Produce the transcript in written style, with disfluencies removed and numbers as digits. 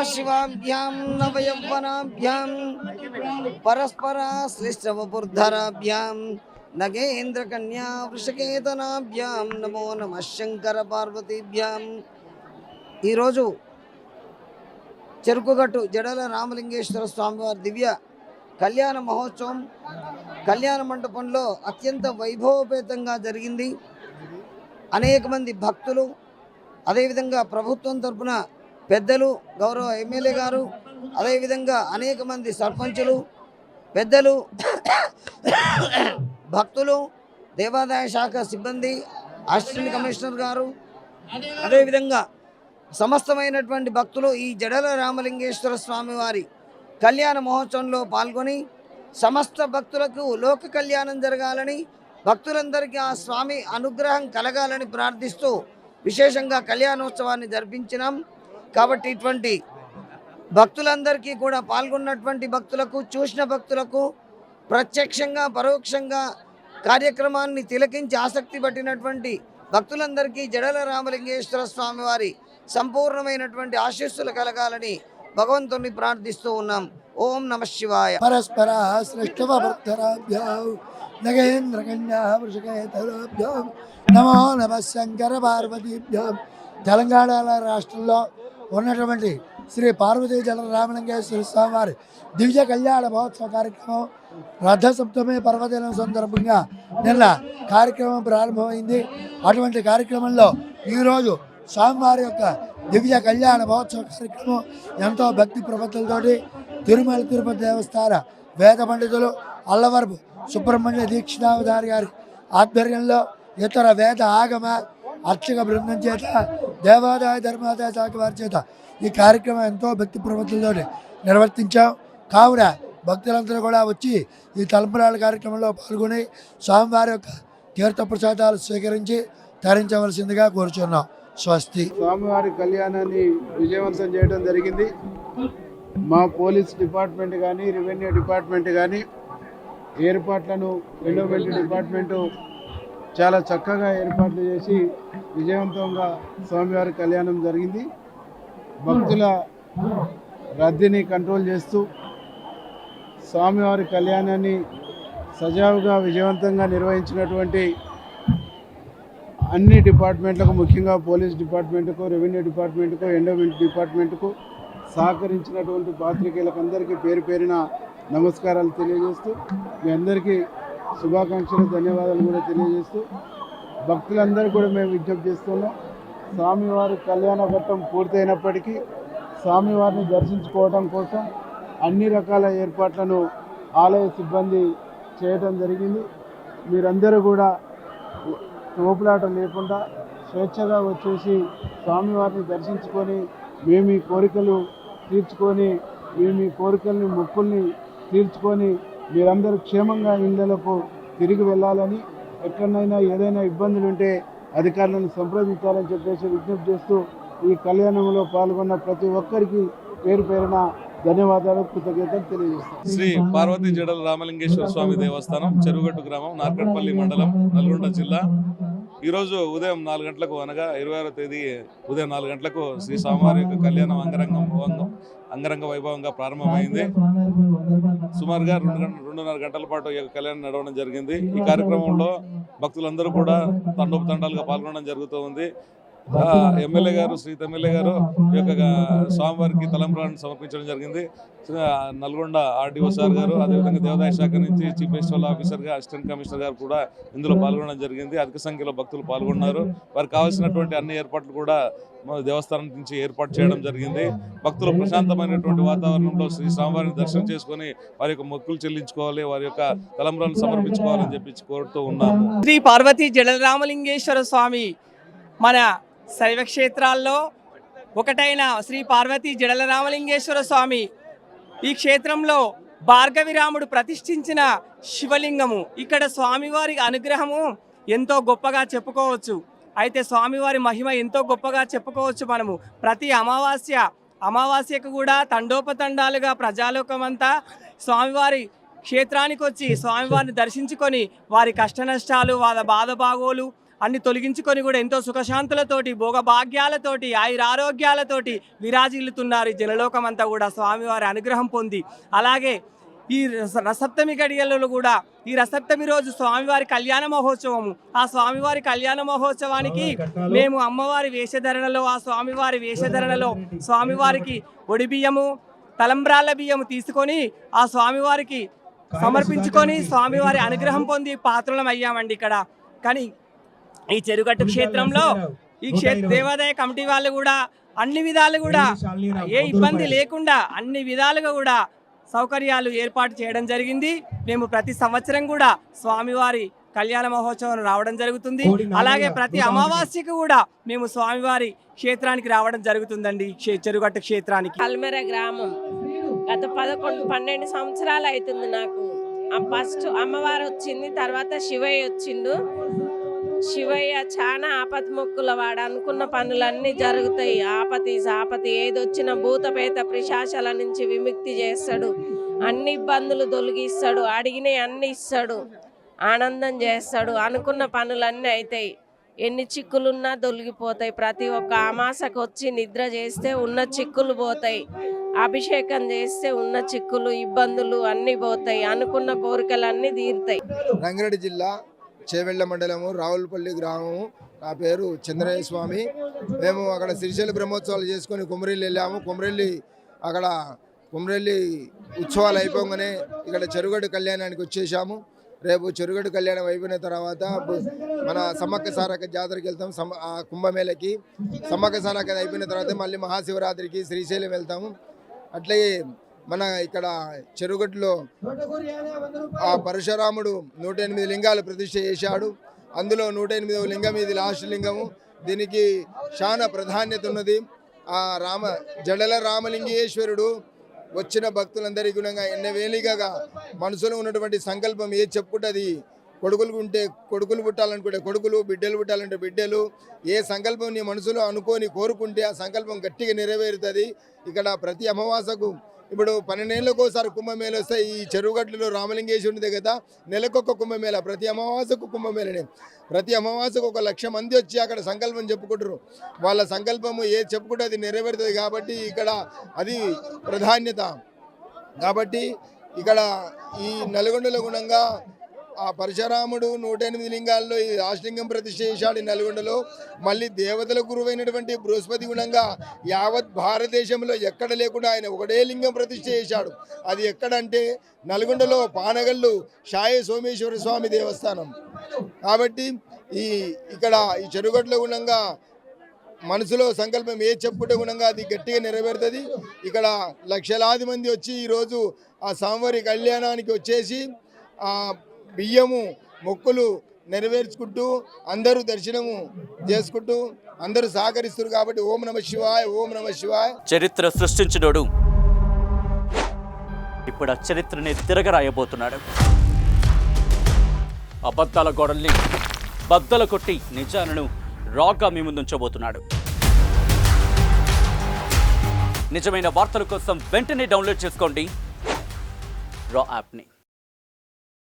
నమశివాభ్యాం నవయౌవనాభ్యాం పరస్పరాశ్లిష్టవపుర్ధరాభ్యాం నగేంద్రకన్యా వృషకేతనాభ్యాం నమో నమః శంకర పార్వతీభ్యాం. ఈరోజు చెరుకుగట్టు జడల రామలింగేశ్వర స్వామివారి దివ్య కళ్యాణ మహోత్సవం కళ్యాణ మండపంలో అత్యంత వైభవోపేతంగా జరిగింది. అనేక మంది భక్తులు, అదేవిధంగా ప్రభుత్వం తరపున పెద్దలు, గౌరవ ఎమ్మెల్యే గారు, అదేవిధంగా అనేక మంది సర్పంచులు, పెద్దలు, భక్తులు, దేవాదాయ శాఖ సిబ్బంది, అసిస్టెంట్ కమిషనర్ గారు, అదేవిధంగా సమస్తమైనటువంటి భక్తులు ఈ జడల రామలింగేశ్వర స్వామివారి కళ్యాణ మహోత్సవంలో పాల్గొని సమస్త భక్తులకు లోక కళ్యాణం జరగాలని, భక్తులందరికీ ఆ స్వామి అనుగ్రహం కలగాలని ప్రార్థిస్తూ విశేషంగా కళ్యాణోత్సవాన్ని జరిపించినాం. కాబట్టి ఇటువంటి భక్తులందరికీ కూడా పాల్గొన్నటువంటి భక్తులకు, చూసిన భక్తులకు, ప్రత్యక్షంగా పరోక్షంగా కార్యక్రమాన్ని తిలకించి ఆసక్తి పట్టినటువంటి భక్తులందరికీ జడల రామలింగేశ్వర స్వామి వారి సంపూర్ణమైనటువంటి ఆశీస్సులు కలగాలని భగవంతుని ప్రార్థిస్తూ ఉన్నాం. ఓం నమ శివాయ. పరస్పర సృష్టవభర్తరాభ్యాం నగేంద్ర కన్యా వృషకేతరాభ్యాం నమో నమః శంకర పార్వతీభ్యాం. తెలంగాణ రాష్ట్రంలో ఉన్నటువంటి శ్రీ పార్వతీ జల రామలింగేశ్వర స్వామి వారి దివ్య కళ్యాణ మహోత్సవ కార్యక్రమం రథసప్తమి పర్వదినం సందర్భంగా నిన్న కార్యక్రమం ప్రారంభమైంది. అటువంటి కార్యక్రమంలో ఈరోజు స్వామివారి యొక్క దివ్య కళ్యాణ మహోత్సవ కార్యక్రమం ఎంతో భక్తి ప్రపత్తులతోటి తిరుమల తిరుపతి దేవస్థాన వేద పండితులు అల్లవరపు సుబ్రహ్మణ్య దీక్షితావధారి గారి ఆధ్వర్యంలో ఇతర వేద ఆగమ అర్చక బృందం చేత, దేవాదాయ ధర్మాదాయ శాఖ వారి చేత ఈ కార్యక్రమం ఎంతో భక్తి ప్రపత్తులతో నిర్వర్తించాం. కావున భక్తులందరూ కూడా వచ్చి ఈ తలంబరాల కార్యక్రమంలో పాల్గొని స్వామివారి యొక్క తీర్థప్రసాదాలు స్వీకరించి తరించవలసిందిగా కోరుచున్నాం. స్వస్తి. స్వామివారి కళ్యాణాన్ని విజయవంతం చేయడం జరిగింది. మా పోలీస్ డిపార్ట్మెంట్ కానీ, రెవెన్యూ డిపార్ట్మెంట్ కానీ ఏర్పాట్లను ఎండోమెంట్ డిపార్ట్మెంటు చాలా చక్కగా ఏర్పాట్లు చేసి విజయవంతంగా స్వామివారి కళ్యాణం జరిగింది. భక్తుల రద్దీని కంట్రోల్ చేస్తూ స్వామివారి కళ్యాణాన్ని సజావుగా విజయవంతంగా నిర్వహించినటువంటి అన్ని డిపార్ట్మెంట్లకు, ముఖ్యంగా పోలీస్ డిపార్ట్మెంట్కు, రెవెన్యూ డిపార్ట్మెంట్కు, ఎండోమెంట్ డిపార్ట్మెంట్కు సహకరించినటువంటి పాత్రికేయులకు అందరికీ పేరు పేరున నమస్కారాలు తెలియజేస్తూ, మీ అందరికీ శుభాకాంక్షలు, ధన్యవాదాలు కూడా తెలియజేస్తూ భక్తులందరూ కూడా మేము విజ్ఞప్తి చేస్తున్నాం. స్వామివారి కళ్యాణ ఘట్టం పూర్తయినప్పటికీ స్వామివారిని దర్శించుకోవడం కోసం అన్ని రకాల ఏర్పాట్లను ఆలయ సిబ్బంది చేయడం జరిగింది. మీరందరూ కూడా తోపులాట లేకుండా స్వేచ్ఛగా వచ్చేసి స్వామివారిని దర్శించుకొని మేము ఈ కోరికలు తీర్చుకొని, మేము ఈ కోరికల్ని మొక్కుల్ని తీర్చుకొని మీరందరూ క్షేమంగా ఇళ్లకు తిరిగి వెళ్ళాలని, ఎక్కడైనా ఏదైనా ఇబ్బందులు ఉంటే అధికారులను సంప్రదించాలని చెప్పేసి విజ్ఞప్తి చేస్తూ ఈ కళ్యాణంలో పాల్గొన్న ప్రతి ఒక్కరికి పేరు పేరున ధన్యవాదాలు, కృతజ్ఞతలు తెలియజేస్తాం. శ్రీ పార్వతీ జడల రామలింగేశ్వర స్వామి దేవస్థానం, చెరుగట్టు గ్రామం, నార్కట్పల్లి మండలం, నల్గొండ జిల్లా. ఈరోజు ఉదయం 4 గంటలకు అనగా 26వ తేదీ ఉదయం 4 గంటలకు శ్రీ స్వామివారి యొక్క కళ్యాణం అంగరంగ వైభవంగా ప్రారంభమైంది. సుమారుగా 2.5 గంటల పాటు ఈ యొక్క కళ్యాణం నడవడం జరిగింది. ఈ కార్యక్రమంలో భక్తులందరూ కూడా తండోపతండాలుగా పాల్గొనడం జరుగుతూ ఉంది. ఎమ్మెల్యే గారు, శ్రీత ఎమ్మెల్యే గారు ఈ యొక్క స్వామివారికి తలంబ్రాలను సమర్పించడం జరిగింది. నల్గొండ ఆర్డీఓ సార్ గారు, అదేవిధంగా దేవాదాయ శాఖ నుంచి చీఫ్ ఫెస్టివల్ ఆఫీసర్గా అసిస్టెంట్ కమిషనర్ గారు కూడా ఇందులో పాల్గొనడం జరిగింది. అధిక సంఖ్యలో భక్తులు పాల్గొన్నారు. వారికి కావాల్సినటువంటి అన్ని ఏర్పాట్లు కూడా దేవస్థానం నుంచి ఏర్పాటు చేయడం జరిగింది. భక్తులు ప్రశాంతమైనటువంటి వాతావరణంలో శ్రీ స్వామివారిని దర్శనం చేసుకుని వారి యొక్క మొక్కులు చెల్లించుకోవాలి, వారి యొక్క తలంబ్రాలను సమర్పించుకోవాలని చెప్పి కోరుతూ ఉన్నాము. శ్రీ పార్వతీ జడల రామలింగేశ్వర స్వామి మన శైవ క్షేత్రాల్లో ఒకటైన శ్రీ పార్వతీ జడల రామలింగేశ్వర స్వామి ఈ క్షేత్రంలో భార్గవిరాముడు ప్రతిష్ఠించిన శివలింగము. ఇక్కడ స్వామివారి అనుగ్రహము ఎంతో గొప్పగా చెప్పుకోవచ్చు. అయితే స్వామివారి మహిమ ఎంతో గొప్పగా చెప్పుకోవచ్చు. మనము ప్రతి అమావాస్యకు కూడా తండోపతండాలుగా ప్రజాలోకమంతా స్వామివారి క్షేత్రానికి వచ్చి స్వామివారిని దర్శించుకొని వారి కష్ట నష్టాలు, వాళ్ళ బాధ బాగోలు, అన్ని తొలగించుకొని కూడా ఎంతో సుఖశాంతులతోటి భోగభాగ్యాలతోటి ఆయురారోగ్యాలతోటి విరాజిల్లుతున్నారు ఈ జనలోకం అంతా కూడా స్వామివారి అనుగ్రహం పొంది. అలాగే ఈ రసప్తమి గడియలలో కూడా ఈ రసప్తమి రోజు స్వామివారి కళ్యాణ మహోత్సవము. ఆ స్వామివారి కళ్యాణ మహోత్సవానికి మేము అమ్మవారి వేషధరణలో ఆ స్వామివారి వేషధరణలో స్వామివారికి ఒడి బియ్యము తలంబ్రాల బియ్యము తీసుకొని ఆ స్వామివారికి సమర్పించుకొని స్వామివారి అనుగ్రహం పొంది పాత్రలం అయ్యామండి ఇక్కడ. కానీ ఈ చెరుగట్టు క్షేత్రంలో ఈ దేవాదాయ కమిటీ వాళ్ళు కూడా అన్ని విధాలు కూడా ఏ ఇబ్బంది లేకుండా అన్ని విధాలుగా కూడా సౌకర్యాలు ఏర్పాటు చేయడం జరిగింది. మేము ప్రతి సంవత్సరం కూడా స్వామివారి కళ్యాణ మహోత్సవం రావడం జరుగుతుంది. అలాగే ప్రతి అమావాస్యకు కూడా మేము స్వామివారి క్షేత్రానికి రావడం జరుగుతుందండి. చెరుగట్టు క్షేత్రానికి అల్మెర గ్రామం గత 11-12 సంవత్సరాలు అవుతుంది నాకు. ఫస్ట్ అమ్మవారు వచ్చింది, తర్వాత శివయ్య వచ్చిండు. శివయ్య చాలా ఆపతి మొక్కుల వాడు, అనుకున్న పనులన్నీ జరుగుతాయి. ఆపతి ఏదొచ్చిన భూతపేత పిశాచాల నుంచి విముక్తి చేస్తాడు, అన్ని ఇబ్బందులు తొలగిస్తాడు, అడిగినవి అన్ని ఇస్తాడు, ఆనందం చేస్తాడు, అనుకున్న పనులన్నీ అవుతాయి. ఎన్ని చిక్కులున్నా తొలగిపోతాయి. ప్రతి ఒక్క అమాసకు వచ్చి నిద్ర చేస్తే ఉన్న చిక్కులు పోతాయి, అభిషేకం చేస్తే ఉన్న చిక్కులు ఇబ్బందులు అన్నీ పోతాయి, అనుకున్న కోరికలన్నీ తీరుతాయి. రంగారెడ్డి జిల్లా చేవెళ్ళ మండలము రావులపల్లి గ్రామము. నా పేరు చంద్రయ్య స్వామి. మేము అక్కడ శ్రీశైల బ్రహ్మోత్సవాలు చేసుకొని కుమరెల్లి వెళ్ళాము. కుమరెల్లి ఉత్సవాలు అయిపోగానే ఇక్కడ చెరుగడ్డు కళ్యాణానికి వచ్చేసాము. రేపు చెరుగడ్డు కళ్యాణం అయిపోయిన తర్వాత మన సమ్మక్క సారక్క జాతరకి వెళ్తాం, కుంభమేళకి. సమ్మక్క సారక్క అయిపోయిన తర్వాత మళ్ళీ మహాశివరాత్రికి శ్రీశైలం వెళ్తాము. అట్లాగే మన ఇక్కడ చెరుగట్టులో ఆ పరశురాముడు 108 లింగాలు ప్రతిష్ఠ చేశాడు. అందులో 108వ లింగం ఇది లాస్ట్ లింగము. దీనికి చాలా ప్రాధాన్యత ఉన్నది. ఆ జడల రామలింగేశ్వరుడు వచ్చిన భక్తులందరికీ గుణంగా ఎన్నవేలిగా మనసులో ఉన్నటువంటి సంకల్పం ఏ చెప్పుంటే కొడుకులు ఉంటే కొడుకులు పుట్టాలనుకుంటే కొడుకులు, బిడ్డలు పుట్టాలంటే బిడ్డలు, ఏ సంకల్పం నీ మనసులో అనుకొని కోరుకుంటే ఆ సంకల్పం గట్టిగా నెరవేరుతుంది. ఇక్కడ ప్రతి అమావాసకు ఇప్పుడు 12 ఏళ్ళకోసారి కుంభమేళ వస్తాయి. ఈ చెరువుగట్టులో రామలింగేశ్వరుని దగ్గర నెలకొక కుంభమేళ, ప్రతి అమావాసకు కుంభమేళనే. ప్రతి అమావాసకు 1,00,000 మంది వచ్చి అక్కడ సంకల్పం చెప్పుకుంటారు. వాళ్ళ సంకల్పము ఏది చెప్పుకుంటే అది నెరవేరుతుంది. కాబట్టి ఇక్కడ అది ప్రాధాన్యత. కాబట్టి ఇక్కడ ఈ నల్గొండలో గుణంగా ఆ పరశురాముడు 108 లింగాల్లో ఈ రాష్ట్రలింగం ప్రతిష్ఠ చేశాడు ఈ నల్గొండలో. మళ్ళీ దేవతల గురువైనటువంటి బృహస్పతి గుణంగా యావత్ భారతదేశంలో ఎక్కడ లేకుండా ఆయన ఒకటే లింగం ప్రతిష్ఠ చేశాడు. అది ఎక్కడంటే నల్గొండలో పానగల్లు సాయి సోమేశ్వర స్వామి దేవస్థానం. కాబట్టి ఇక్కడ ఈ చెరుగట్టులో గుణంగా మనసులో సంకల్పం ఏ చెప్పుట గుణంగా అది గట్టిగా నెరవేరుతుంది. ఇక్కడ లక్షలాది మంది వచ్చి ఈరోజు ఆ స్వామివారి కళ్యాణానికి వచ్చేసి ఆ బియ్యము మొక్కులు నెరవేర్చుకుంటూ అందరూ దర్శనము చేసుకుంటూ అందరూ సహకరిస్తారు. కాబట్టి ఓం నమ శివాయ, ఓం నమ శివాయ. చరిత్ర సృష్టించినోడు ఇప్పుడు ఆ చరిత్రని తిరగరాయబోతున్నాడు. అబద్ధాల గోడల్ని బద్దలు కొట్టి నిజాలను రాగా మీ ముందుంచబోతున్నాడు. నిజమైన వార్తల కోసం వెంటనే డౌన్లోడ్ చేసుకోండి రా యాప్ని.